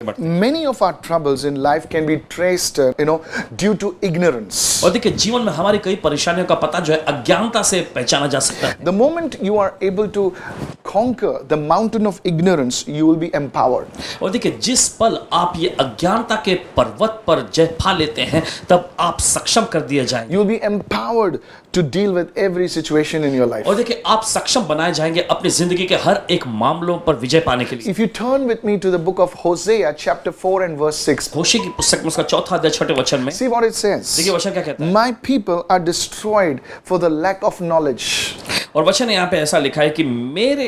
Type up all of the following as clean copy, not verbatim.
बढ़ते हैं। Many of our troubles in life can be traced, due to ignorance. और देखिए जीवन में हमारी कई परेशानियों का पता जो है अज्ञानता से पहचाना जा सकता है। The moment you are able to conquer the mountain of ignorance, you will be empowered. और देखिए जिस पल आप ये अज्ञानता के पर्वत पर जय पा लेते हैं तब आप सक्षम कर दिए जाएंगे। You will be empowered to deal with every situation in your life. और देखिए आप सक्षम बनाए जाएंगे अपनी जिंदगी के हर एक मामलों पर विजय पाने के लिए। If you turn with me to the book of Hosea, chapter 4 and verse 6, होशे की पुस्तक में उसका 4 अध्याय 6 वचन में see what it says. देखिए वचन क्या कहता है। My people are destroyed for the lack of knowledge. और वचन यहाँ पे ऐसा लिखा है कि मेरे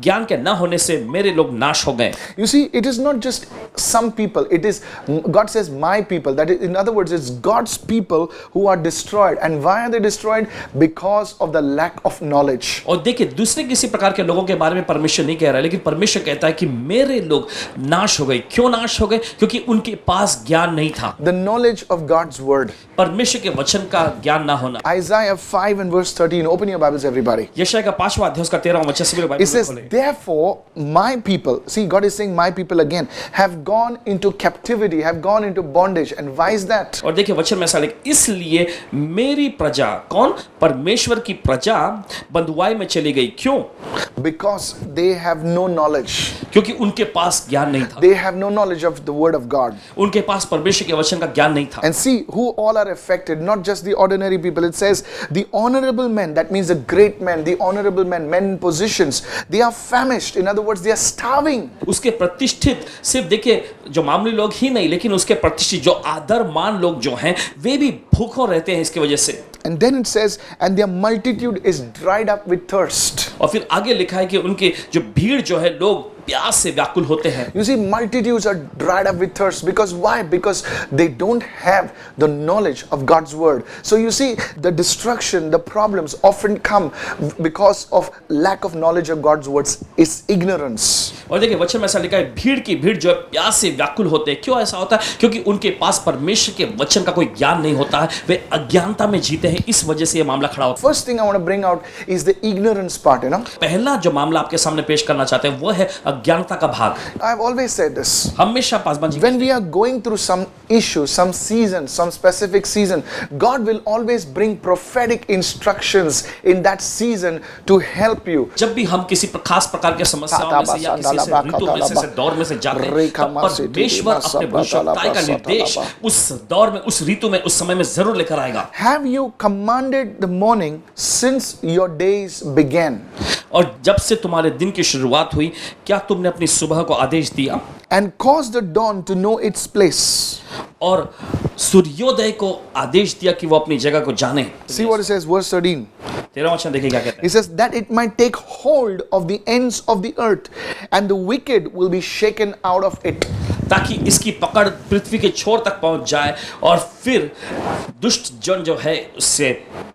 ज्ञान के न होने से मेरे लोग नाश हो गए। You see, it is not just some people. It is, God says, my people. That is, in other words, it's God's people who are destroyed. And why are they destroyed? Because of the lack of knowledge. और देखिए दूसरे किसी प्रकार के लोगों के बारे में परमेश्वर नहीं कह रहा है, लेकिन परमेश्वर कहता है कि मेरे लोग नाश हो गए। क्यों नाश हो गए? क्योंकि उनके पास ज्ञान नहीं था। The knowledge of God's word. परमेश्वर के वचन का ज्ञान ना होना। Isaiah 5 and verse 13. Open your Bibles, everybody. यशायाह का 5वां अध्याय उसका 13वां वचन सभी लोग It बाइबल says, खोलें। therefore, my people, see, God is saying, my people again, have gone into captivity, have gone into bondage. And why is that? और देखिए वचन में ऐसा लिखा, इसलिए मेरी प्रजा, कौन? परमेश्वर की प्रजा बंधुआई में चली गई। क्यों? Because they have no knowledge. क्योंकि उनके पास ज्ञान नहीं था। They have no knowledge of the word of God. उनके पास परमेश्वर के वचन का ज्ञान नहीं था। And see who all are affected, not just the ordinary people. It says the honorable men, that means the great men, the honorable men, men in positions, they are famished. In other words, they are starving. उसके प्रतिष्ठित सिर्फ देखिए जो मामूली लोग ही नहीं, लेकिन उसके प्रतिष्ठित जो आदरमान लोग जो हैं वे भी भूखों रहते हैं इसकी वजह से। And then it says, and their multitude is dried up with thirst. और फिर आगे लिखा है कि उनके जो भीड़ जो है लोग प्यास से व्याकुल होते हैं। You see, multitudes are dried up with thirst. Because why? Because they don't have the knowledge of God's word. So you see, the destruction, the problems often come because of lack of knowledge of God's words. It's ignorance. और देखिए वचन में ऐसा लिखा है भीड़ की भीड़ जो है प्यास से व्याकुल होते हैं। क्यों ऐसा होता है? क्योंकि उनके पास परमेश्वर के वचन का कोई ज्ञान नहीं होता है, वे अज्ञानता में जीते हैं, इस वजह से ये मामला खड़ा होता है। First thing I want to bring out is the ignorance part, पहला जो मामला आपके सामने पेश करना चाहते हैं वो है अज्ञानता का भाग। I've always said this. हमेशा Paswan ji When we are going through some issue, some season, some specific season, God will always bring prophetic instructions in that season to help you. जब भी हम किसी खास प्रकार के समस्याओं में से या किसी से ऋतु में से दौर में से जाते हैं तब परमेश्वर अपने भविष्यवाणी का निर्देश उस दौर में, उस ऋतु में, उस समय में जरूर लेकर आएगा। Have you commanded the morning since your days began? और जब से तुम्हारे दिन की शुरुआत हुई क्या तुमने अपनी सुबह को आदेश दिया And caused the dawn to know its place? और सूर्योदय को आदेश दिया कि वो अपनी जगह को जाने। See what it says, verse 13. 13वां वचन देखिए क्या कहता है। It says that it might take hold of the ends of the earth and the wicked will be shaken out of it. ताकि इसकी पकड़ पृथ्वी के छोर तक पहुंच जाए और फिर दुष्ट जन जो है उससे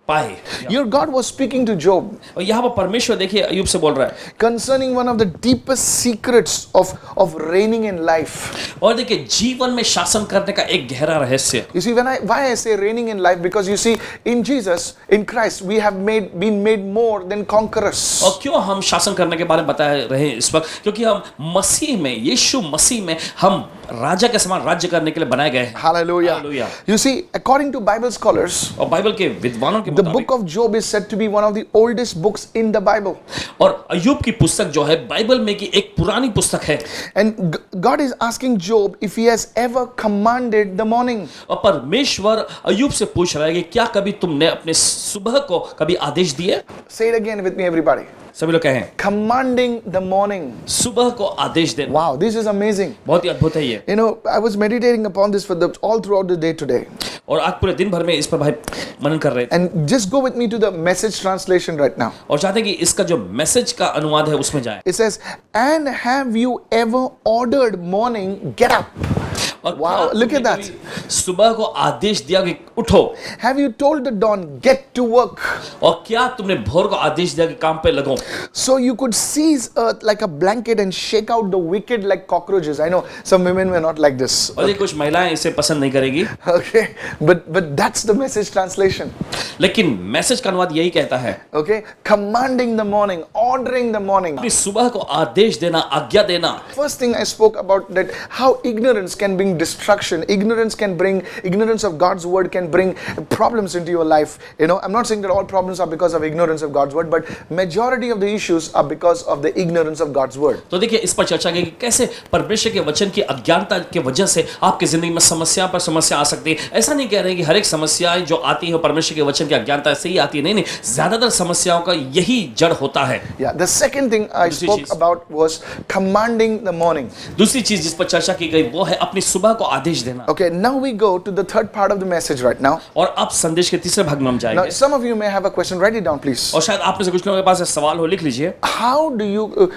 पाए। Your God was speaking to Job और यहाँ पर परमेश्वर देखिए अय्यूब से बोल रहा है concerning one of the deepest secrets of reigning in life. और देखिए जीवन में शासन करने का एक गहरा रहस्य। You see, why I say reigning in life, because you see, in Jesus, in Christ, we have been made more than conquerors. और क्यों हम शासन करने के बारे में बता रहे हैं इस वक्त? क्योंकि हम मसीह में, यीशु मसीह में हम राजा के समान राज्य करने के लिए बनाए गए हैं। Hallelujah. Hallelujah. You see, according to Bible scholars, और बाइबल के विद्वानों के the मुताबिक book of Job is said to be one of the oldest books in the Bible. और अय्यूब की पुस्तक जो है बाइबल में की एक पुरानी पुस्तक है। And God is asking Job if he has ever commanded the morning. और परमेश्वर अय्यूब से पूछ रहा है कि क्या कभी तुमने अपने सुबह को कभी आदेश दिए? Say it again with me, everybody. सभी लोग कहें Commanding the morning. सुबह को आदेश देना। Wow, this is amazing. बहुत ही अद्भुत है ये। You know, I was meditating upon this for all throughout the day today. और आज पूरे दिन भर में इस पर भाई मनन कर रहे थे। And just go with me to the message translation right now. और चाहते हैं कि इसका जो मैसेज का अनुवाद है उसमें जाए। It says, and have you ever ordered morning, get up? और Wow, क्या look at तुमने that. कभी सुबह को आदेश दिया कि उठो, Have you told the dawn, get to work? और क्या तुमने भोर को आदेश दिया कि काम पे लगो? So you could seize earth like a blanket and shake out the wicked like cockroaches. I know some women were not like this. और ये कुछ महिलाएं इसे पसंद नहीं करेगी, Okay, but that's the message translation. लेकिन मैसेज का अनुवाद यही कहता है, Okay, commanding the morning, ordering the morning. अपनी सुबह को आदेश देना, आज्ञा देना. First thing I spoke about that how ignorance can bring destruction. Ignorance of God's word can bring problems into your life. You know, I'm not saying that all problems are because of ignorance of God's word, but majority of the issues are because of the ignorance of God's word. तो देखिए इस पर चर्चा की कि कैसे परमेश्वर के वचन की अज्ञानता के वजह से आपकी जिंदगी में समस्या पर समस्या आ सकती है. ऐसा नहीं कह रहे हैं कि हर एक समस्या जो आती है परमेश्वर के वचन की अज्ञानता से ही आती है, नहीं, ज्यादातर समस्याओं का यही जड़ होता है. Yeah, the second thing I spoke about was commanding the morning. दूसरी चीज जिस पर चर्चा की गई वो है अपनी सुबह को आदेश देना. Okay, now we go to the third part of the message right now. और अब संदेश के तीसरे भाग में हम Now, जाएंगे. some of you may have a question. Write it down, please. और शायद आप में से कुछ लोगों के पास सवाल हो, लिख लीजिए. How do you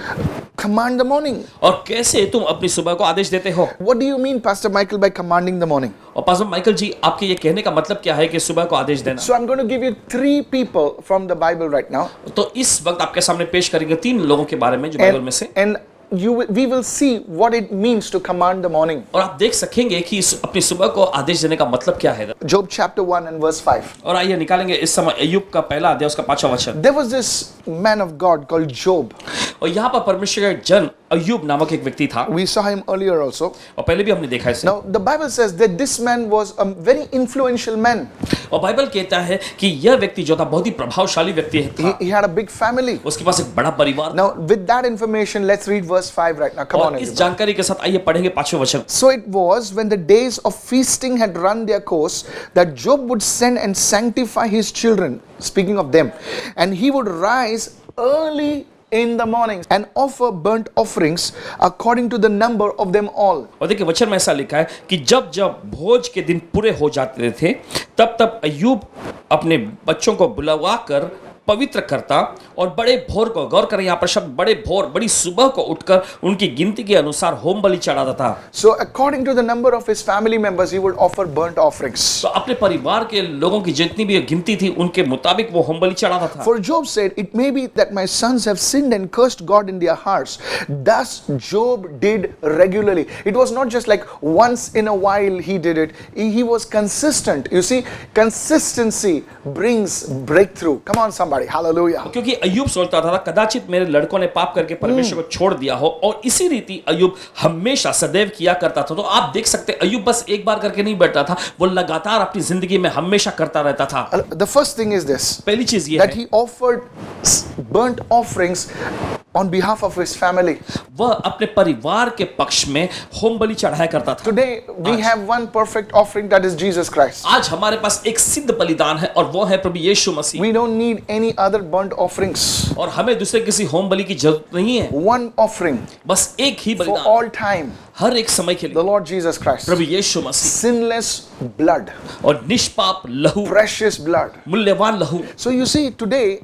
command the morning? और कैसे तुम अपनी सुबह को आदेश देते हो? What do you mean, Pastor Michael, by commanding the morning? और पास्टर माइकल जी, आपके ये कहने का मतलब क्या है कि सुबह को आदेश देना? So I'm going to give you 3 people from the Bible right now. तो इस वक्त आपके सामने पेश करेंगे 3 लोगों के बारे में जो बाइबल में से, And we will see what it means to command the morning. और आप देख सकेंगे कि अपनी सुबह को आदेश देने का मतलब क्या है. Job chapter 1 and verse 5. और आइए निकालेंगे इस समय अय्यूब का पहला अध्याय उसका 5वां वचन. There was this man of God called Job. और यहाँ पर परमेश्वर का जन अय्यूब नामक एक व्यक्ति था. We saw him earlier also. और पहले भी हमने देखा इसे. Now the Bible says that this man was a very influential man. और बाइबल कहता है कि यह व्यक्ति जो था बहुत ही प्रभावशाली व्यक्ति था. He had a big family. उसके पास एक बड़ा परिवार. Now with that information, let's read verse 5 right now. Come on. और इस जानकारी के साथ आइए पढ़ेंगे 5वें वचन. So it was when the days of feasting had run their course that Job would send and sanctify his children, speaking of them, and he would rise early in the morning and offer burnt offerings according to the number of them all. और देखिए वचन में ऐसा लिखा है कि जब जब भोज के दिन पूरे हो जाते थे तब तब अय्यूब अपने बच्चों को बुलवाकर पवित्र करता और बड़े भोर को, गौर करें यहाँ पर शब्द बड़े भोर, बड़ी सुबह को उठकर उनकी गिनती के अनुसार होम बलि चढ़ाता था. So according to the number of his family members, he would offer burnt offerings. तो अपने परिवार के लोगों की जितनी भी गिनती थी उनके मुताबिक वो होम बलि चढ़ाता था. For Job said, it may be that my sons have sinned and cursed God in their hearts. Thus Job did regularly. It was not just like once in a while he did it. He was consistent. You see, consistency brings breakthrough. Come on somebody. Hallelujah. क्योंकि अय्यूब सोचता था कदाचित मेरे लड़कों ने पाप करके परमेश्वर को छोड़ दिया हो, और इसी रीति अय्यूब हमेशा सदैव किया करता था. तो आप देख सकते हैं अय्यूब बस एक बार करके नहीं बैठता था, वो लगातार अपनी जिंदगी में हमेशा करता रहता था. The first thing is this. पहली चीज ये that है he offered burnt offerings on behalf of his family. वह अपने परिवार के पक्ष में होम बलि चढ़ाया करता था. Today we have one perfect offering, that is Jesus Christ. आज हमारे पास एक सिद्ध बलिदान है और वो है प्रभु यीशु मसीह. We don't need any other burnt offerings. और हमें दूसरे किसी होम बलि की जरूरत नहीं है. One offering बस एक ही for बलिदान all time. हर एक समय के The लिए. Lord Jesus Christ. प्रभु यीशु मसीह Sinless blood. और निष्पाप लहू, Precious blood. मूल्यवान लहू. So you see, today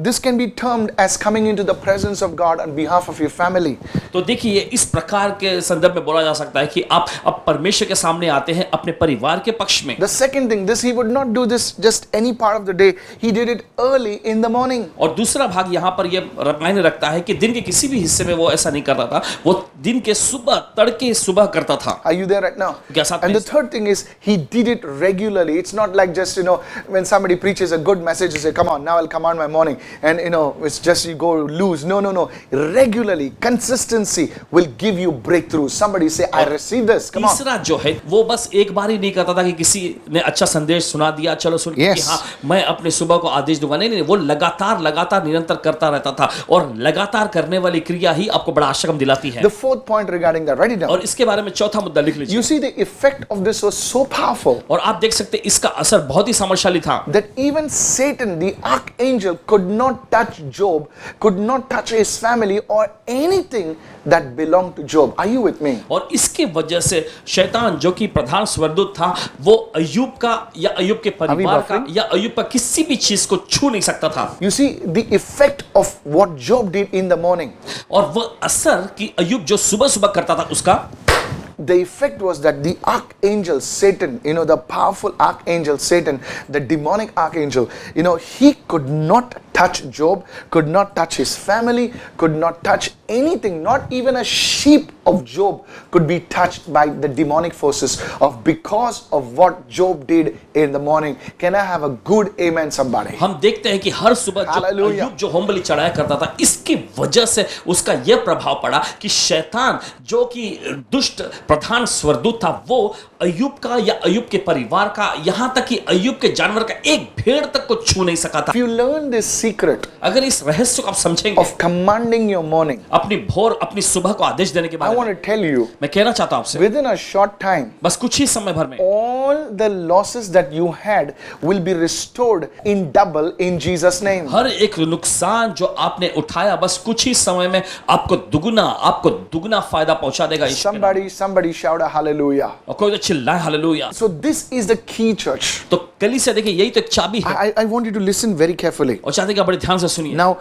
this can be termed as coming into the presence of God on behalf of your family. तो देखिए इस प्रकार के संदर्भ में बोला जा सकता है कि आप अब परमेश्वर के सामने आते हैं अपने परिवार के पक्ष में. The second thing, this he would not do this just any part of the day. He did it early in the morning. और दूसरा भाग यहाँ पर ये मायने रखता है कि दिन के किसी भी हिस्से में वो ऐसा नहीं करता था, वो दिन के सुबह, तड़के सुबह करता था. Are you there right now? क्या साथ And में? the third thing is he did it regularly. It's not like just, you know, when somebody preaches a good message, you say, come on, now I'll command my morning. And, you know, it's just you go loose. No, no, no. Regularly, consistency will give you breakthrough. Somebody say, I receive this. Come on. तीसरा जो है वो बस एक बार ही नहीं करता था कि किसी ने अच्छा संदेश सुना दिया, चलो सुन के कि Yes. हाँ मैं अपने सुबह को आदेश दूंगा. नहीं नहीं, वो लगातार निरंतर करता रहता था, और लगातार करने वाली क्रिया ही आपको बड़ा आशा दिलाती है. The fourth point regarding that, write it down. और इसके बारे में चौथा मुद्दा लिख You लीजिए. see, the effect of this was so powerful और आप देख सकते हैं इसका असर बहुत ही सामर्थ्यशाली था. that even Satan, the archangel, could not touch Job, could not touch his family or anything that belonged to Job. Are you with me? और इसके वजह से शैतान जो कि प्रधान स्वर्गदूत था, वो अय्यूब का या अय्यूब के परिवार का या अय्यूब का किसी भी चीज को छू नहीं सकता था. You see, the effect of what Job did in the morning और वह असर कि अय्यूब जो सुबह सुबह करता था उसका the effect was that the archangel Satan, the powerful archangel Satan, the demonic archangel, he could not touch Job, could not touch his family, could not touch anything, not even a sheep of Job could be touched by the demonic forces because of what Job did in the morning. Can I have a good amen, somebody? हम देखते हैं कि हर सुबह जो Hallelujah. अय्यूब जो home बलि चढ़ाया करता था, इसकी वजह से उसका यह प्रभाव पड़ा कि शैतान जो कि दुष्ट प्रधान स्वर्गदूत था, वो अय्यूब का या अय्यूब के परिवार का, यहां तक कि अय्यूब के जानवर का एक भेड़ तक को छू नहीं सका था। If you learn this secret अगर इस रहस्य को आप समझेंगे, of commanding your morning, अपनी भोर अपनी सुबह को आदेश देने के I बारे want में to tell you, मैं कहना चाहता हूं आपसे, within a short time, बस कुछ ही समय भर में all the losses that you had will be restored in double in Jesus' name. हर एक नुकसान जो आपने उठाया, बस कुछ ही समय में आपको दुगना फायदा पहुंचा देगा। यीशु के नाम। Somebody shout a hallelujah. और कोई तो चिल्लाए hallelujah. So this is the key, church. तो कलीसिया देखिए, यही तो एक चाबी है। I want you to listen very carefully. और चाहते हैं कि आप बड़े ध्यान से सुनिए। Now,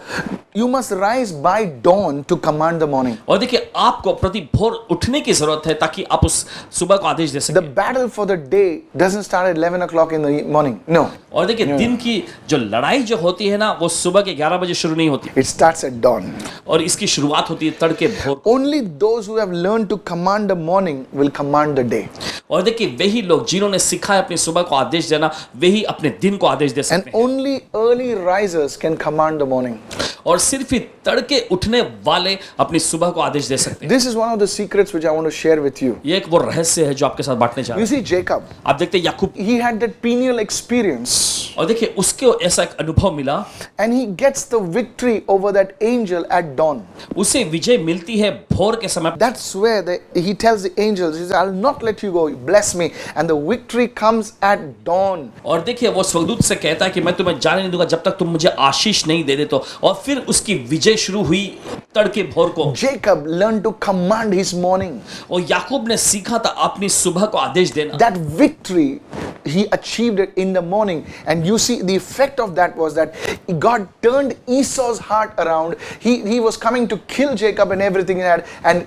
you must rise by dawn to command the morning. और देखिए, आपको प्रति भोर उठने की जरूरत है ताकि आप उस सुबह को आदेश दे The सकें। battle for the day doesn't start at 11 o'clock in the morning. No. और देखिए, दिन की जो लड़ाई जो होती है ना, वो सुबह के 11 बजे शुरू नहीं होती, It starts at dawn. और इसकी शुरुआत होती है तड़के भोर। Only those who have learned to command the morning will command the day. और देखिए, वही लोग जिन्होंने सीखा है अपनी सुबह को आदेश देना, वही अपने दिन को आदेश दे And सकते हैं। only early risers can command the morning. और सिर्फ ही तड़के उठने वाले अपनी सुबह को आदेश दे सकते हैं। This is one of the secrets which I want to share with you. ये एक वो रहस्य है जो आपके साथ बांटने चाह रहा You हूं। see, Jacob, आप देखते हैं याकूब, he had that Peniel experience, और देखिए उसके ऐसा एक अनुभव मिला, and he gets the victory over that angel at dawn. उसे विजय मिलती है भोर के समय। That's where he tells the angels, he says, I'll not let you go, bless me. And the victory comes at dawn. और देखिए, वो स्वर्गदूत से कहता है कि मैं तुम्हें जाने नहीं दूंगा जब तक तुम मुझे आशीष नहीं दे दे। तो और फिर उसकी विजय शुरू हुई तड़के भोर को। Jacob learned to command his morning. और याकूब ने सीखा था अपनी सुबह को आदेश देना। That victory, he achieved it in the morning. And you see, the effect of that was that God turned Esau's heart around. He was coming to kill Jacob and everything he had, and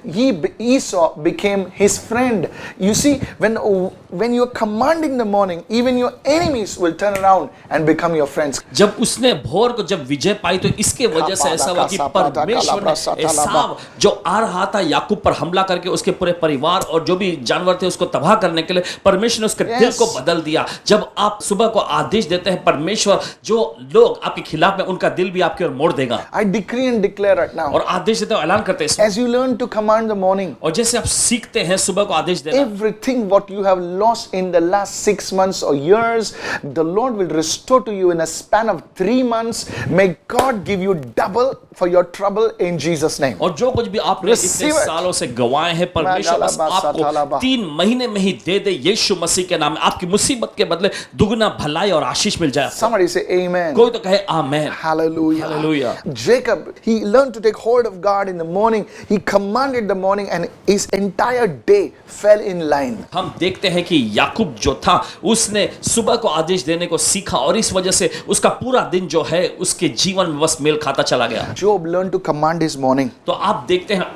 Esau became his friend. You see, when you're commanding the morning, even your enemies will turn around and become your friends. जब उसने भोर को जब विजय पाई, तो इसके वजह से ऐसा हुआ कि परमेश्वर ने एसाव जो आ रहा था याकूब पर हमला करके उसके पूरे परिवार और जो भी जानवर थे उसको तबाह करने के लिए, परमेश्वर ने उसके दिल को बदल दिया। जब आप सुबह को आदेश देते हैं, परमेश्वर जो लोग आपके खिलाफ में, उनका दिल भी आपकी ओर मोड़ देगा। I decree and declare right now, और आदेश देते हैं, ऐलान करते हैं, as you learn to command the morning, और जैसे आप सीखते हैं सुबह को आदेश देना, everything what you have lost in the last 6 months or years, the Lord will restore to you in a span of 3 months. May God give you double for your trouble in Jesus' name. और जो कुछ भी आपने इतने Receive it. सालों से गवाए हैं, परमेश्वर बस आपको 3 महीने में ही दे दे। यीशु मसीह के नाम में आपकी मुसीबत के बदले दुगना भलाई और आशीष मिल जाए। Somebody say amen. कोई तो कहे आमेन। Hallelujah. Hallelujah. Jacob, he learned to take hold of God in the morning. He commanded the morning and his entire day fell in line. हम देखते हैं कि याकूब जो था, उसने सुबह को आदेश देने को सीखा, और इस वजह से उसका पूरा दिन जो है उसके जीवन में बस मेल खाता चला गया। Job learned to command his morning. तो आप देखते हैं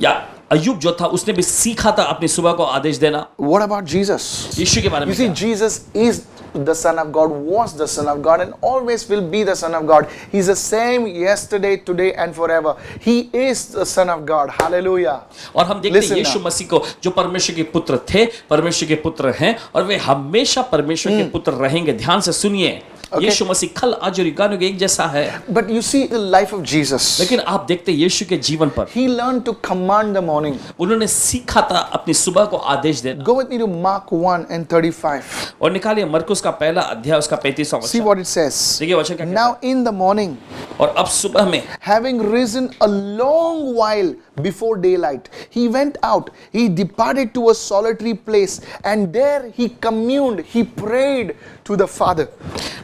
या अय्यूब जो था, उसने भी सीखा था अपनी सुबह को आदेश देना। What about Jesus? यीशु के बारे में You see, क्या? Jesus is the Son of God, was the Son of God, and always will be the Son of God. He's the same yesterday, today, and forever. He is the Son of God. Hallelujah. और हम देखते हैं Listen यीशु now. मसीह को, जो परमेश्वर के पुत्र थे, परमेश्वर के पुत्र हैं, और वे हमेशा परमेश्वर के पुत्र रहेंगे। ध्यान से सुनिए, यीशु मसीह कल आज और युगानुयुग के एक जैसा है। But you see the life of Jesus. लेकिन आप देखते हैं यीशु के जीवन पर, He learned to command the morning. उन्होंने सीखा था अपनी सुबह को आदेश देना। Go with me to Mark 1 and 35. और निकालिए मरकुस का पहला अध्याय, उसका 35वां See वचन। what it says. देखिए वचन क्या कहता Now in the morning, है। और अब सुबह में, having risen a long while before daylight, he went out. He departed to a solitary place, and there he communed. He prayed to the Father.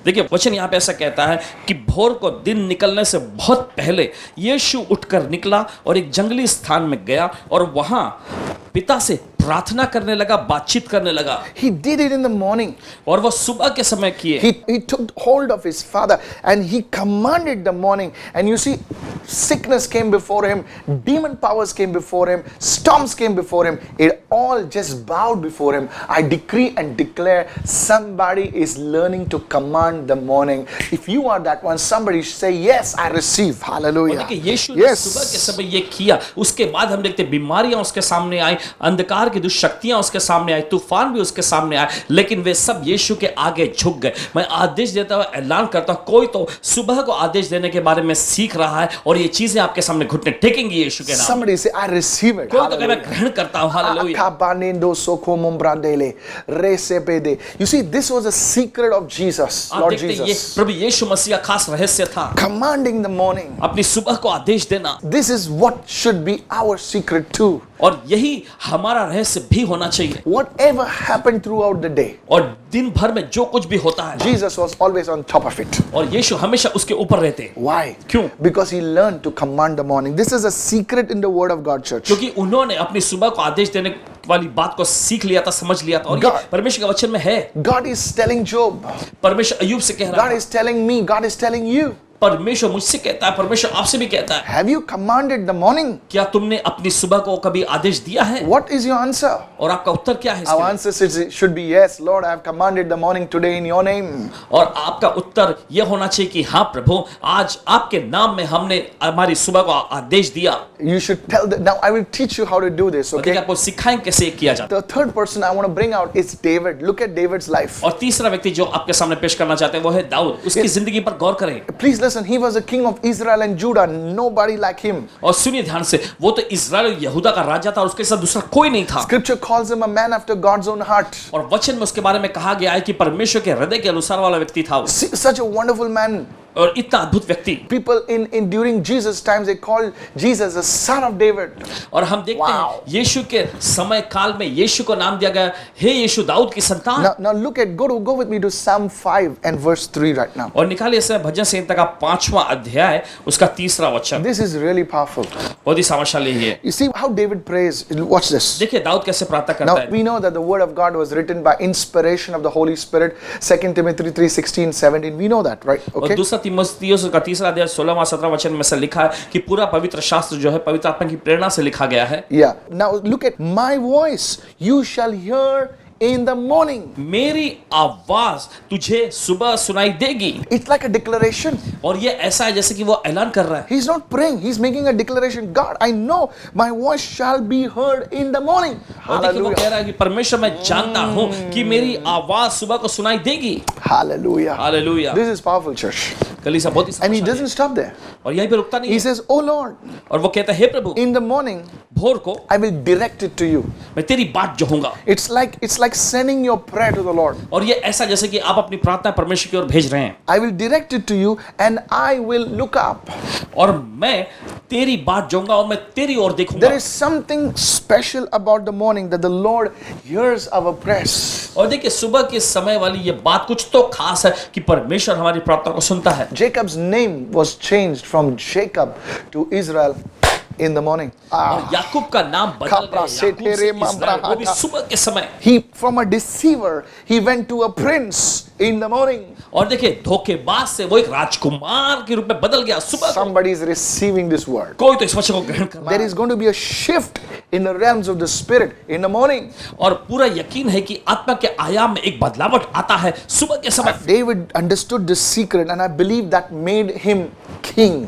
देखिए वचन यहाँ पे ऐसा कहता है कि भोर को दिन निकलने से बहुत पहले यीशु उठकर निकला और एक जंगली स्थान में गया और वहां पिता से प्रार्थना करने लगा, बातचीत करने लगा, He did it in the morning. और वो सुबह के समय किए। He took hold of his father and he commanded the morning. And you see, sickness came before him, demon powers came before him, storms came before him. It all just bowed before him. I decree and declare somebody is learning to command the morning. If you are that one, somebody say, yes, I receive. और Hallelujah. देखिए यीशु ने सुबह के समय ये किया, उसके बाद हम देखते बीमारियां उसके सामने आई, अंधकार की दुष्शक्तियां उसके सामने आई, तूफान भी उसके सामने आए, लेकिन वे सब यीशु के आगे झुक गए। मैं आदेश देता हुआ ऐलान करता हूं, कोई तो सुबह को आदेश देने के बारे में सीख रहा है और ये चीजें आपके सामने घुटने टेकेंगी यीशु के नाम। Somebody say, I receive it. कोई तो कहे मैं ग्रहण करता हूं। Hallelujah. You see, this was a secret of Jesus, आप Lord देखते ये Jesus. प्रभु यीशु मसीह का खास रहस्य था, Commanding the morning. अपनी सुबह को आदेश देना, This is what should be our secret too. और यही हमारा रहस्य भी होना चाहिए। Whatever happened throughout the day, और दिन भर में जो कुछ भी होता है, Jesus was always on top of it. और यीशु हमेशा उसके ऊपर रहते। Why? क्यों? Because he learned to command the morning. This is a secret in the Word of God, church. क्योंकि उन्होंने अपनी सुबह को आदेश देने वाली बात को सीख लिया था, समझ लिया था, और ये God- परमेश्वर के वचन में है। God is telling Job. परमेश्वर अय्यूब से कह रहा God है, is telling me. God is telling you. परमेश्वर मुझसे कहता है, परमेश्वर आपसे भी कहता है, Have you commanded the morning? क्या तुमने अपनी सुबह को कभी आदेश दिया है? What is your answer? और आपका उत्तर क्या है इसके Our लिए? answer should be yes, Lord. I have commanded the morning today in your name. और आपका उत्तर यह होना चाहिए कि हाँ प्रभु, आज आपके नाम में हमने हमारी सुबह को आदेश दिया। You should tell them. Now I will teach you how to do this. और देखिए Okay. आपको सिखाएं कैसे ये किया जाता है। The third person I want to bring out is David. Look at David's life. और तीसरा व्यक्ति जो आपके सामने पेश करना चाहते हैं वो है दाऊद। उसकी जिंदगी पर गौर करें Please listen. He was a king of Israel and Judah. Nobody like him. और सुनिए ध्यान से, वो तो इस्राएल और यहूदा का राजा था और उसके साथ दूसरा कोई नहीं था। Scripture calls him a man after God's own heart. और वचन में उसके बारे में कहा गया है कि परमेश्वर के हृदय के अनुसार वाला व्यक्ति था वो। See, such a wonderful man. और इतना अद्भुत व्यक्ति। People in during Jesus times they called Jesus the son of David. और हम देखते Wow. हैं यीशु के समय काल में यीशु को नाम दिया गया, हे यीशु दाऊद की संतान। Now look at go with me to Psalm 5 and verse 3 right now. और निकालिए इसे भजन संहिता का 5वां अध्याय उसका 3रा वचन। This is really powerful. बहुत ही सामर्थ्यशाली है। You see how David prays. Watch this. देखिए दाऊद कैसे प्रार्थना करता Now है। we know that the word of God was written by inspiration of the Holy Spirit. 2 Timothy 3:16, 17. We know that, right? और Okay. दूसरा तीमुथियुस का 3रा अध्याय 16वां 17वां वचन में से लिखा है कि पूरा पवित्र शास्त्र जो है पवित्र आत्मा की प्रेरणा से लिखा गया है। Yeah. Now look at my voice. You shall hear in the morning. मेरी आवाज तुझे सुबह सुनाई देगी। It's like a declaration. और ये ऐसा है जैसे कि वो ऐलान कर रहा है। He's not praying. He's making a declaration. God, I know my voice shall be heard in the morning. और देखिए वो कह Hallelujah. रहा है कि परमेश्वर मैं जानता हूँ कि मेरी आवाज सुबह को सुनाई देगी। Hallelujah. Hallelujah. This is powerful, church. कलीसिया बहुत ही And he सामर्थ्यशाली doesn't stop there. है। और यहीं पे रुकता नहीं He है। says, Oh Lord, और वो कहता है हे प्रभु, in the morning भोर को I will direct it to you. मैं तेरी बात जो हूँगा। It's like sending your prayer to the Lord. और ये ऐसा जैसे कि आप अपनी प्रार्थना परमेश्वर की ओर भेज रहे हैं। I will direct it to you and I will look up. और मैं तेरी बात जाऊंगा और मैं तेरी ओर देखूंगा। There is something special about the morning that the Lord hears our prayers. और देखिए सुबह के समय वाली ये बात कुछ तो खास है कि परमेश्वर हमारी प्रार्थना को सुनता है। Jacob's name was changed from Jacob to Israel in the morning. और याकूब का नाम बदल गया, Kapra याकूब से setere इस्राएल, वो भी mambrahata. सुबह के समय। He from a deceiver he went to a prince in the morning. और देखिए धोखेबाज से वो एक राजकुमार के रूप में बदल गया सुबह को। Somebody is receiving this word. कोई तो इस वचन को ग्रहण कर रहा There है। is going to be a shift in the realms of the spirit in the morning. और पूरा यकीन है कि आत्मा के आयाम में एक बदलावट आता है सुबह के समय। David understood this secret and I believe that made him king.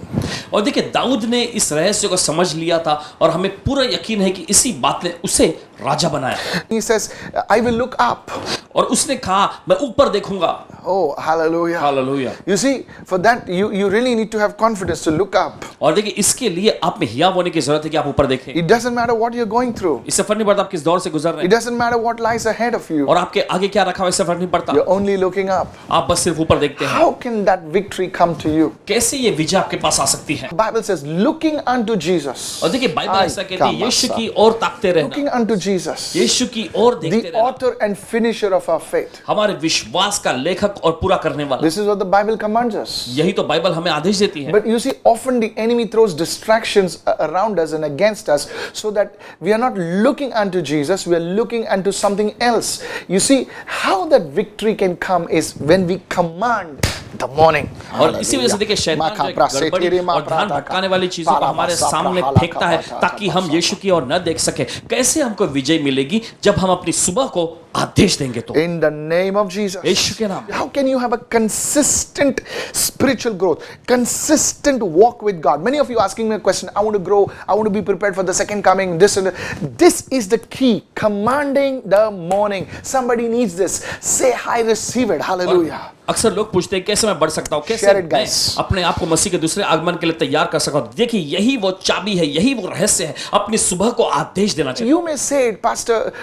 और देखिए दाऊद ने इस रहस्य को समझ लिया था और हमें पूरा यकीन है कि इसी बात ने उसे राजा बनाया। He says, I will look up. और उसने कहा मैं ऊपर देखूंगा। Oh, hallelujah. Hallelujah. You see, for that you really need to have confidence to look up. और देखिए इसके लिए आप में हियाव होने की जरूरत है कि आप ऊपर देखें। It doesn't matter what you're going through. इससे फर्क नहीं पड़ता आप किस दौर से गुजर रहे It हैं doesn't matter what lies ahead of you. और आपके आगे क्या रखा हुआ है, इससे फर्क नहीं पड़ता। You're only looking up. आप बस सिर्फ ऊपर देखते हैं। How can that victory come to you? कैसे ये विजय आपके पास आ सकती है? The Bible says, looking unto Jesus. और देखिए बाइबल Ay, ऐसा कहती है यीशु kamasa. की ओर ताकते रहना, Looking unto Jesus. यीशु की ओर देखते The रहना, author and finisher of our faith. हमारे विश्वास का लेखक और पूरा करने वाला। This is what the Bible commands us. यही तो बाइबल हमें आदेश देती है। But you see, often the enemy throws distractions around us and against us so that we are not looking unto Jesus, we are looking unto something else. You see, how that victory can come is when we command the morning. और इसी वजह से देखिए शैतान जो है गड़बड़ी और ध्यान भटकाने वाली चीजों को हमारे सामने फेंकता है ताकि हम यीशु की ओर न देख सके। कैसे हमको विजय मिलेगी? जब हम अपनी सुबह को आदेश देंगे तो। In the name of Jesus. यीशु के नाम। How can you have a consistent spiritual growth, consistent walk with God? Many of you asking me a question, I want to grow, I want to be prepared for the second coming, this and that. This is the key, commanding the morning. Somebody needs this. Say, I receive it. Hallelujah. अक्सर लोग पूछते हैं कैसे मैं बढ़ सकता हूँ, कैसे Share it, मैं guys. अपने आप को मसीह के दूसरे आगमन के लिए तैयार कर सकता हूँ। देखिए यही वो चाबी है, यही वो रहस्य है, अपनी सुबह को आदेश देना चाहिए। You may say it, Pastor,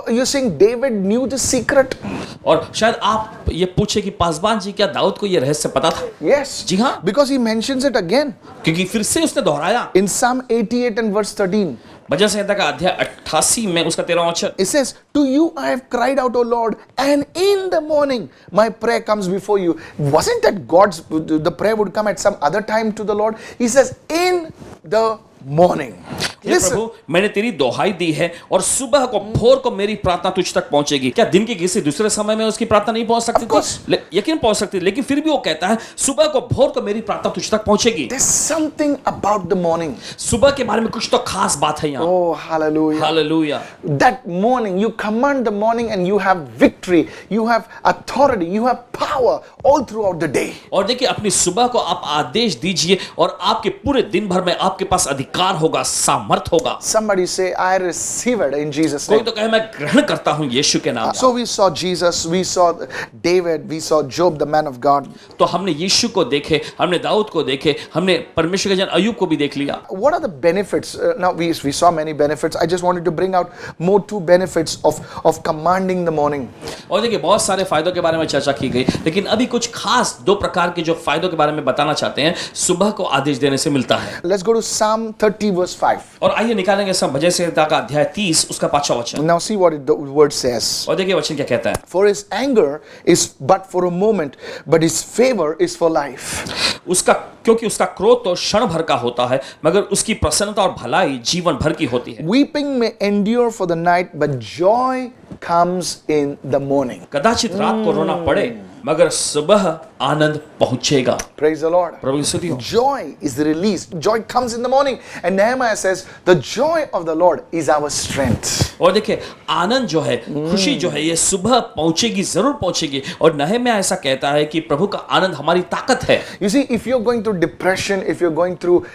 you're saying David knew the secret? और शायद आप ये पूछे कि पासवान जी क्या दाऊद को ये रहस्य पता था? Yes. जी हाँ, Because he mentions it again क्योंकि फिर से उसने दोहराया। in Psalm 88 and verse 13. भजन संहिता का अध्याय 88 में उसका 13वां वचन। It says, to you I have cried out, O Lord, and in the morning my prayer comes before you. Wasn't that the prayer would come at some other time to the Lord? He says, in the morning. हे प्रभु, मैंने तेरी दोहाई दी है और सुबह को भोर को मेरी प्रार्थना तुझ तक पहुंचेगी। क्या दिन के किसी दूसरे समय में उसकी प्रार्थना नहीं पहुंच सकती? तो यकीन पहुंच सकती, लेकिन फिर भी वो कहता है सुबह को भोर को मेरी प्रार्थना तुझ तक पहुंचेगी। There's something about the morning. सुबह के बारे में कुछ तो खास बात है यहाँ। Oh, hallelujah. Hallelujah. That morning, you command the morning and you have victory, you have authority, you have power all throughout the day. और देखिए अपनी सुबह को आप आदेश दीजिए और आपके पूरे दिन भर में आपके पास अधिकार होगा, सामर्थ होगा। Somebody say, I receive it in Jesus' कोई name. तो कहे मैं ग्रहण करता हूँ यीशु के नाम। So we saw Jesus, we saw David, we saw Job, the man of God. तो हमने यीशु को देखे, हमने दाऊद को देखे, हमने परमेश्वर के जन अय्यूब को भी देख लिया। What are the benefits? Now we saw many benefits. I just wanted to bring out more two benefits of commanding the morning. और देखिए बहुत सारे फायदों के बारे में चर्चा की गई, लेकिन अभी कुछ खास दो प्रकार के जो फायदों के बारे में बताना चाहते हैं सुबह को आदेश देने से मिलता है। Let's go to Psalm 30 verse 5. और आइए निकालेंगे सब भजन संहिता का अध्याय 30 उसका 5वां वचन। Now see what the word says. और देखिए वचन क्या कहता है। For his anger is but for a moment, but his favor is for life. क्योंकि उसका क्रोध तो क्षण भर का होता है, मगर उसकी प्रसन्नता और भलाई जीवन भर की होती है। Weeping may endure for the night, but joy comes in the morning. कदाचित रात को रोना पड़े, मगर सुबह आनंद पहुंचेगा। Praise the Lord. प्रभु की स्तुति हो। Joy is released. Joy comes in the morning. And Nehemiah says, the joy of the Lord is our strength. और देखिए आनंद जो है, खुशी जो है, ये सुबह पहुंचेगी, जरूर पहुंचेगी। और नहम्याह ऐसा कहता है कि प्रभु का आनंद हमारी ताकत है। You see, if you're going through depression, if you're going through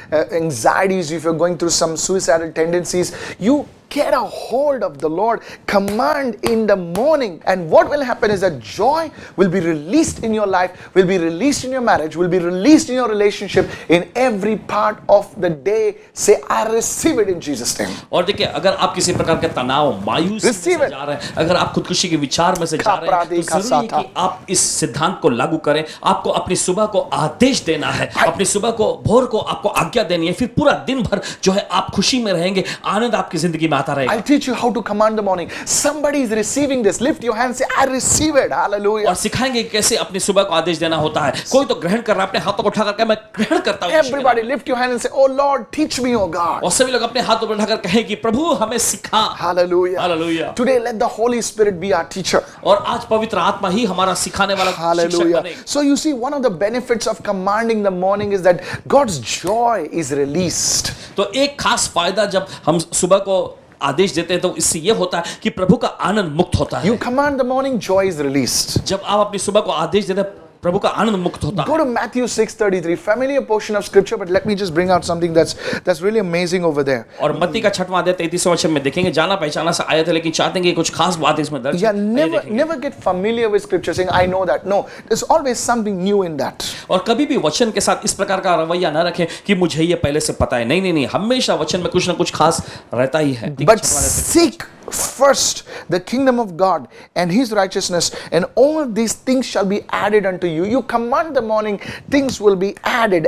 anxieties, if you're going through some suicidal tendencies, you get a hold of the Lord, command in the morning, and what will happen is that joy will be released in your life, will be released in your marriage, will be released in your relationship, in every part of the day. Say, I receive it in Jesus' name. और देखिए अगर आप किसी प्रकार के तनाव, मायूसी Receive में it. जा रहे हैं, अगर आप खुदकुशी के विचार में से जा रहे हैं, तो जरूरी है कि आप इस सिद्धांत को लागू करें। आपको अपनी सुबह को आदेश देना है, अपनी सुबह को भोर को आपको आज्ञा देनी है, फिर पूरा दिन भर जो है आप खुशी में रहेंगे, आनंद आपकी जिंदगी में आता रहेगा। I'll teach you how to command the morning. Somebody is receiving this. Lift your hand, say, I receive it. Hallelujah. और सिखाएंगे कैसे अपनी सुबह को आदेश देना होता है। कोई तो ग्रहण कर रहा है, अपने हाथों को उठाकर कहे मैं ग्रहण करता हूँ। Everybody lift your hand and say, oh Lord, teach me, oh God. और सभी लोग अपने हाथों पर उठाकर कहें कि प्रभु हमें सिखा। Hallelujah. Hallelujah. Today let the Holy Spirit be our teacher. और आज पवित्र आत्मा ही हमारा सिखाने वाला शिक्षक Hallelujah. बनेगा। So you see, one of the benefits of commanding the morning is that God's joy is released. तो एक खास फायदा जब हम सुबह को आदेश देते हैं तो इससे यह होता है कि प्रभु का आनंद मुक्त होता है। You command the morning, joy is released. जब आप अपनी सुबह को आदेश देते हैं प्रभु का आनंद मुक्त होता है। Go to Matthew 6:33, familiar portion of scripture, but let me just bring out something that's really amazing over there. और मत्ती का 6वां अध्याय 33वें वचन में देखेंगे, जाना पहचाना सा आयत है, लेकिन चाहते हैं कि कुछ खास बात इसमें दर्ज Yeah, है। never get familiar with scripture saying I know that. No, there's always something new in that. और कभी भी वचन के साथ इस प्रकार का रवैया न रखें कि मुझे ये पहले से पता है। नहीं, हमेशा वचन में कुछ ना कुछ खास रहता ही है। But seek first the kingdom of God and his righteousness, and all these things shall be added unto you. You command the morning, things will be added,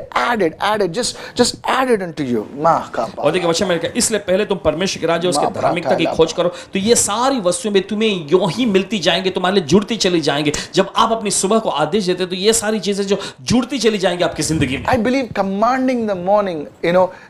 just added unto you. और देखिए वचन में कहा, इसलिए पहले तुम परमेश्वर के राज्य उसके धार्मिकता की खोज करो, तो ये सारी वस्तुएं भी तुम्हें यूं ही मिलती जाएंगी, तुम्हारे लिए जुड़ती चली जाएंगी। जब आप अपनी सुबह को आदेश देते तो ये सारी चीजें जो जुड़ती चली जाएंगी आपकी जिंदगी में। I believe commanding the morning,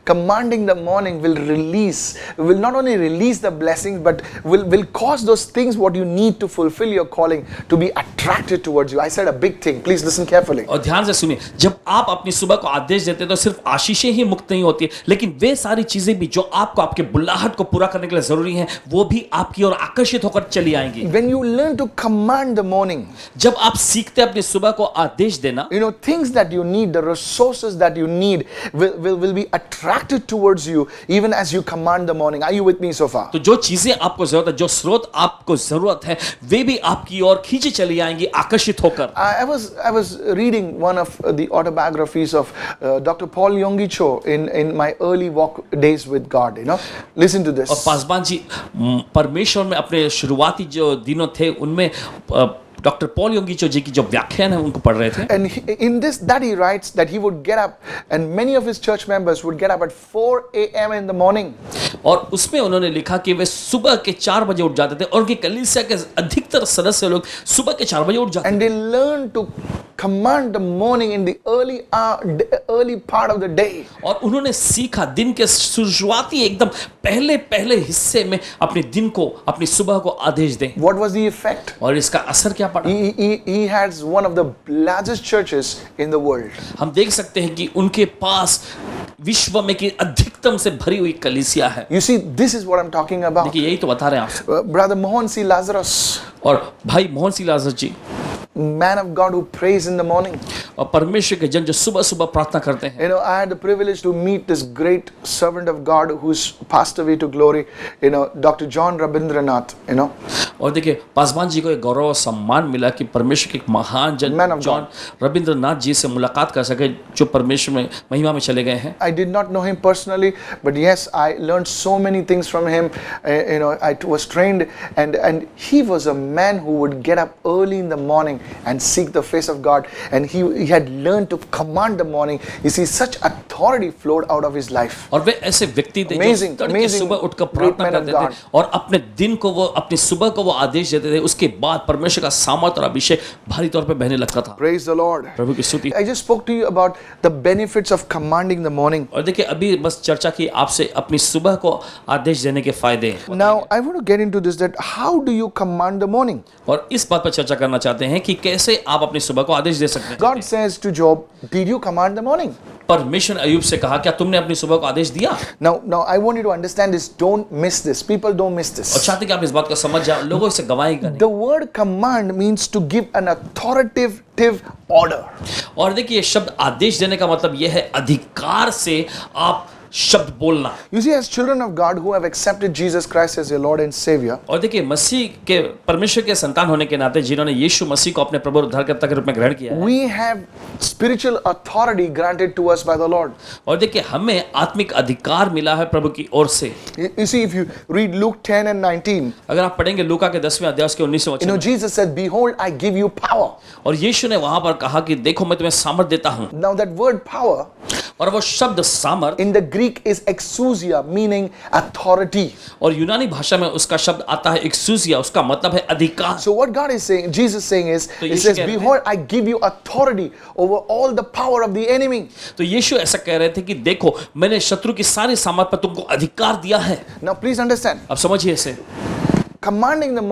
commanding the morning will not only release the blessings, but will cause those things what you need to fulfill your calling to be attracted towards you. I said a big thing. Please listen carefully. और ध्यान से सुनिए, जब आप अपनी सुबह को आदेश देते तो सिर्फ आशीषें ही मुक्त नहीं होती, लेकिन वे सारी चीजें भी जो आपको आपके बुलाहट को पूरा करने के लिए जरूरी हैं, वो भी आपकी ओर आकर्षित होकर चली आएंगी। When you learn to command the morning, जब आप सीखते अपनी सुबह को आदेश देना, things that you need, the resources that you need will be attracted towards you even as you command the morning. Are you with me so far? तो जो चीजें आपको जरूरत है, जो स्रोत आपको जरूरत है, वे भी आपकी ओर खींची चली आएंगी आकर्षित होकर। I was reading one of the autobiographies of Dr. Paul Yonggi Cho in my early walk days with God. Listen to this. और पासवान जी परमेश्वर में अपने शुरुआती जो दिनों थे उनमें डॉक्टर पॉल योंगिचो जी की जो व्याख्यान है उनको पढ़ रहे थे। And in this that he writes that he would get up and many of his church members would get up at 4 a.m. in the morning. और उसमें उन्होंने लिखा कि वे सुबह के 4 बजे उठ जाते थे और उनकी कलीसिया के अधिकतर सदस्य लोग सुबह के 4 बजे उठ जाते थे। And they learned to command the morning in the early part of the day. और उन्होंने सीखा दिन के शुरुआती एकदम पहले हिस्से में अपने दिन को, अपनी सुबह को आदेश दें। What was the effect? और इसका असर क्या पड़ा? He has one of the largest churches in the world. हम देख सकते हैं कि उनके पास विश्व में की अधिकतम से भरी हुई कलीसिया है। You see, this is what I'm talking about. देखिए यही तो बता रहे हैं आपसे। Brother Mohan C. Lazarus, और भाई मोहन सी लाजर जी, man of God who prays in the morning. और परमेश्वर के जन जो सुबह सुबह प्रार्थना करते हैं। I had the privilege to meet this great servant of God who's passed away to glory, Dr. John Rabindranath, और देखिए पासवान जी को एक गौरव और सम्मान मिला कि परमेश्वर के एक महान जन जॉन रविंद्रनाथ जी से मुलाकात कर सके जो परमेश्वर में महिमा में चले गए हैं। I did not know him personally, but yes, I learned so many things from him. I was trained, and he was a man who would get up early in the morning and seek the face of God, and he had learned to command the morning. You see, such authority flowed out of his life. और वे ऐसे व्यक्ति थे जो तड़के सुबह उठकर प्रार्थना करते थे और अपने दिन को वो अपनी सुबह को वो आदेश देते थे, उसके बाद परमेश्वर का सामर्थ और अभिषेक भारी तौर पे बहने लगता था। Praise the Lord. प्रभु की स्तुति। I just spoke to you about the benefits of commanding the morning. और देखिए अभी बस चर्चा की आपसे अपनी सुबह को आदेश देने के फायदे। Now I want to get into this, that how do you command the morning? और इस बात पर चर्चा करना चाहते हैं कि कैसे आप अपनी सुबह को आदेश दे सकते हैं। God says to Job, did you command the morning? परमेश्वर अय्यूब से कहा, क्या तुमने अपनी सुबह को आदेश दिया? Now I want you to understand this. Don't miss this. People don't miss this. और चाहते कि आप इस बात को समझ जाओ, लोगों इसे गवाएंगे नहीं। The word command means to give an authoritative order. और देखिए शब्द आदेश देने का मतलब यह है अधिकार से आप शब्द बोलना। You see, as children of God who have accepted Jesus Christ as your Lord and Savior, और देखिए मसीह के परमेश्वर के संतान होने के नाते जिन्होंने यीशु मसीह को अपने प्रभु और उद्धारकर्ता के रूप में ग्रहण किया है, we have spiritual authority granted to us by the Lord. और देखिए हमें आत्मिक अधिकार मिला है प्रभु की ओर से। You see, if you read Luke 10 and 19, अगर आप पढ़ेंगे लूका के 10वें अध्याय के 19वें वचन में, Jesus said, "Behold, I give you power." और यीशु ने वहां पर कहा कि देखो मैं तुम्हें सामर्थ देता हूं। Now that word power और वो शब्द सामर्थ in the Greek is exousia, meaning authority. और यूनानी भाषा में उसका शब्द आता है exousia, उसका मतलब है अधिकार। So what God is saying, Jesus is saying is, तो He यीशु says, कह रहे हैं- "Behold, I give you authority over all the power of the enemy." तो यीशु ऐसा कह रहे थे कि देखो मैंने शत्रु की सारी सामर्थ पर तुमको अधिकार दिया है। Now please understand, अब समझिए इसे। commanding the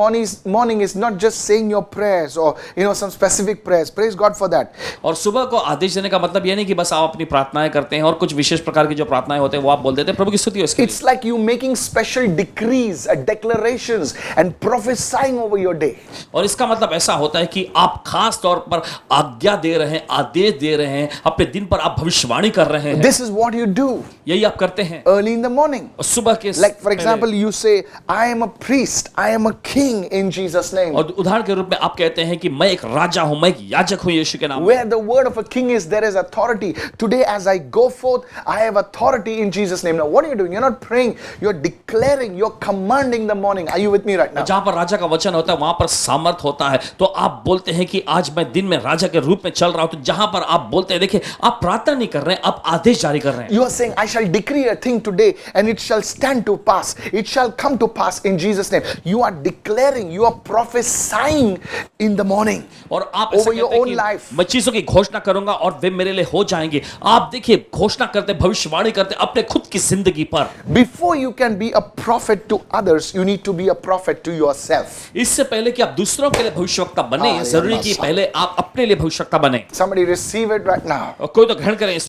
morning is not just saying your prayers or some specific prayers. Praise God for that. और सुबह को आदेश देने का मतलब ये नहीं कि बस आप अपनी प्रार्थनाएं करते हैं और कुछ विशेष प्रकार की जो प्रार्थनाएं होते हैं वो आप बोल देते हैं। प्रभु की स्तुति हो इसके लिए। It's like you making special decrees, declarations and prophesying over your day. और इसका मतलब ऐसा होता है कि आप खास तौर पर आज्ञा दे रहे हैं, आदेश दे रहे हैं, अपने दिन पर आप भविष्यवाणी कर रहे हैं। This is what you do यही आप करते हैं early in the morning. और सुबह के Like for example, you say, "I am a priest. I am a king in Jesus' name. और उदाहरण के रूप में आप कहते हैं कि मैं एक राजा हूं, मैं एक याजक हूं यीशु के नाम में। Where the word of a king is, there is authority. Today, as I go forth, I have authority in Jesus' name. Now, what are you doing? You're not praying, you're declaring, you're commanding the morning. Are you with me right now? जहां पर राजा का वचन होता है वहां पर सामर्थ होता है, तो आप बोलते हैं कि आज मैं दिन में राजा के रूप में चल रहा हूं। तो जहां पर आप बोलते हैं, देखिए आप प्रार्थना नहीं कर रहे हैं, आप आदेश जारी कर रहे हैं। You are saying, I shall decree a thing today and it shall stand to pass. It shall come to pass in Jesus' name. You are declaring, you are prophesying in the morning और आप ऐसा over your कहते हैं own कि life. मैं चीजों की घोषणा करूंगा और वे मेरे लिए हो जाएंगे। आप देखिए घोषणा करते, भविष्यवाणी करते अपने खुद की जिंदगी पर। Before you can be a prophet to others, you need to be a prophet to yourself. इससे पहले कि आप दूसरों के लिए भविष्यवक्ता बने, हाँ, जरूरी कि पहले आप अपने लिए भविष्यवक्ता बने। Somebody receive it right now. और कोई तो ग्रहण करें इस